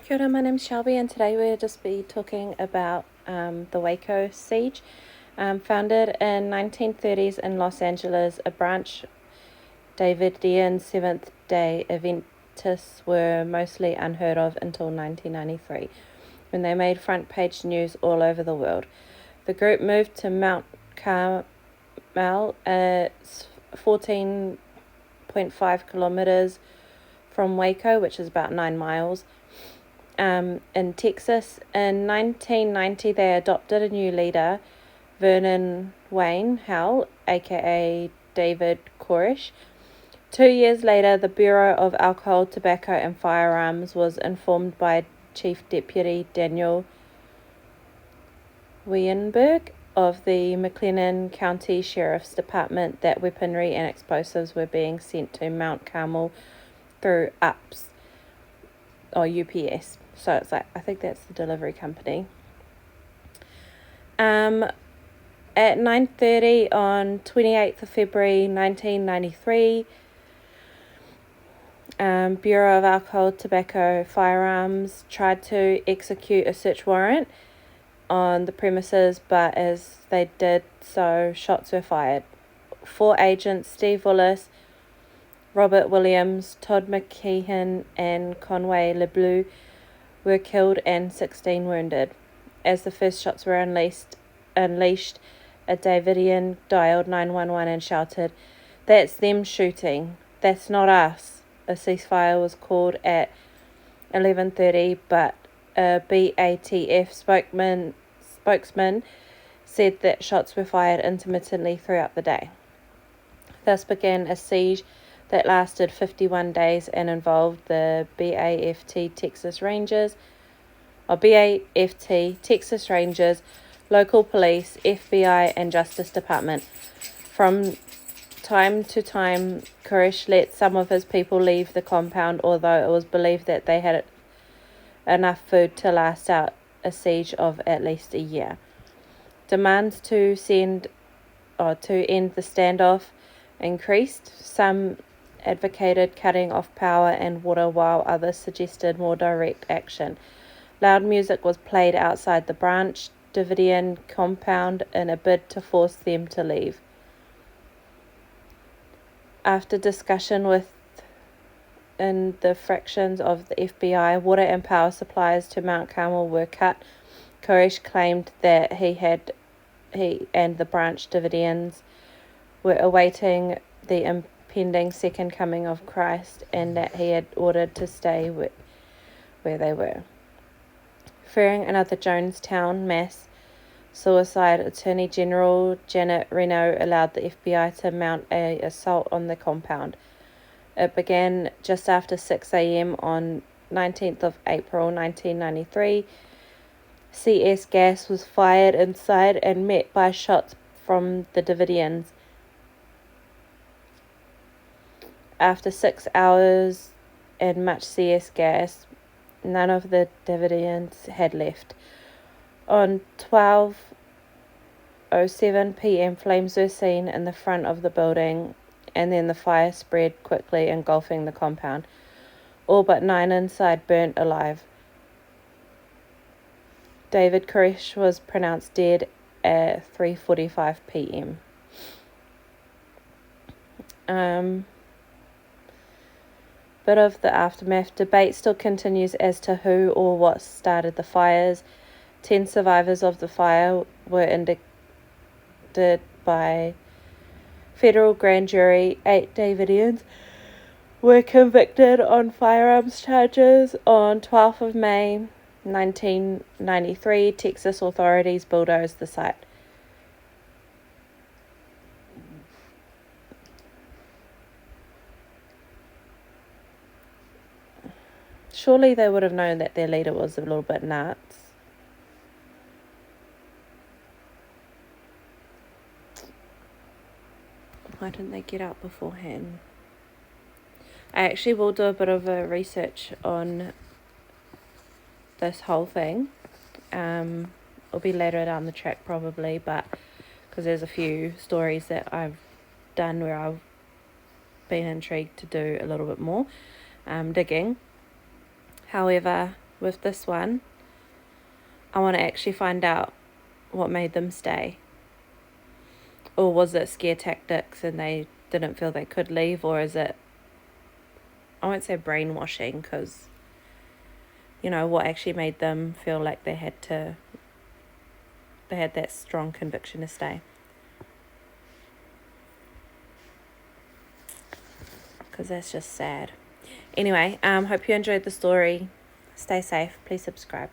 Kia ora, my name's Shelby, and today we'll just be talking about the Waco Seige. Founded in 1930s in Los Angeles, a branch Davidian Seventh-day Adventists were mostly unheard of until 1993, when they made front-page news all over the world. The group moved to Mount Carmel, 14.5 kilometers from Waco, which is about 9 miles. In Texas. In 1990, they adopted a new leader, Vernon Wayne Howell, aka David Koresh. 2 years later, the Bureau of Alcohol, Tobacco and Firearms was informed by Chief Deputy Daniel Weinberg of the McLennan County Sheriff's Department that weaponry and explosives were being sent to Mount Carmel through UPS. Or UPS. So it's like, I think that's the delivery company. At 9:30 on 28th of February 1993, Bureau of Alcohol, Tobacco, Firearms tried to execute a search warrant on the premises, but as they did so, shots were fired. 4 agents, Steve Willis, Robert Williams, Todd McKeehan, and Conway LeBleu, were killed and 16 wounded. As the first shots were unleashed, a Davidian dialed 911 and shouted, "That's them shooting. That's not us." A ceasefire was called at 11:30, but a BATF spokesman said that shots were fired intermittently throughout the day. Thus began a siege that lasted 51 days and involved the BAFT Texas Rangers, local police, FBI, and Justice Department. From time to time, Koresh let some of his people leave the compound, although it was believed that they had enough food to last out a siege of at least a year. Demands to end the standoff increased. Some advocated cutting off power and water, while others suggested more direct action. Loud music was played outside the branch Davidian compound in a bid to force them to leave. After discussion within the fractions of the FBI, water and power supplies to Mount Carmel were cut. Koresh claimed that he and the branch Davidians were awaiting the impending second coming of Christ, and that he had ordered to stay where they were. Fearing another Jonestown mass suicide, Attorney General Janet Reno allowed the FBI to mount an assault on the compound. It began just after 6 a.m. on 19th of April 1993. CS gas was fired inside and met by shots from the Davidians. After 6 hours and much CS gas, none of the Davidians had left. On 12:07 p.m., flames were seen in the front of the building, and then the fire spread quickly, engulfing the compound. All but 9 inside burnt alive. David Koresh was pronounced dead at 3:45 p.m. Bit of the aftermath. Debate still continues as to who or what started the fires. 10 survivors of the fire were indicted by federal grand jury. 8 Davidians were convicted on firearms charges. On 12th of May 1993, Texas authorities bulldozed the site. Surely they would have known that their leader was a little bit nuts. Why didn't they get out beforehand? I actually will do a bit of a research on this whole thing. It'll be later down the track probably, but because there's a few stories that I've done where I've been intrigued to do a little bit more digging. However, with this one, I want to actually find out what made them stay. Or was it scare tactics and they didn't feel they could leave, or is it, I won't say brainwashing, because, you know, what actually made them feel like they had that strong conviction to stay. Because that's just sad. Anyway, hope you enjoyed the story. Stay safe. Please subscribe.